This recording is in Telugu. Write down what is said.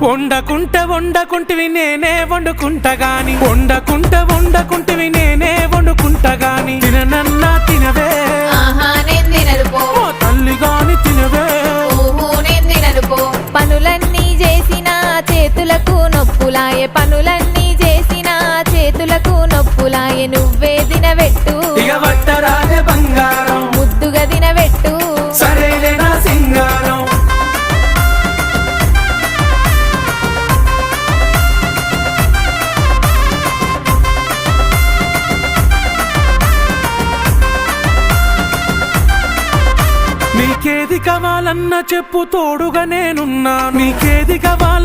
వండకుంటివి నేనే వండుకుంటా గాని వండకుంటివి నేనే వండుకుంటా గాని తిననన్నా తినవే నేను తినను పో ఓ తల్లి గాని తినవే నేను తినను పో పనులన్నీ చేసిన చేతులకు నొప్పులాయే పనులన్నీ చేసిన చేతులకు నొప్పులాయే నువ్వే తినబెట్టు ఇక వట్టరాజే బంగారం ముద్దుగా తినబెట్టు సరేలే నా సింగారం నీకేది కావాలన్నా చెప్పు తోడుగా నేనున్నా నీకేది కావాల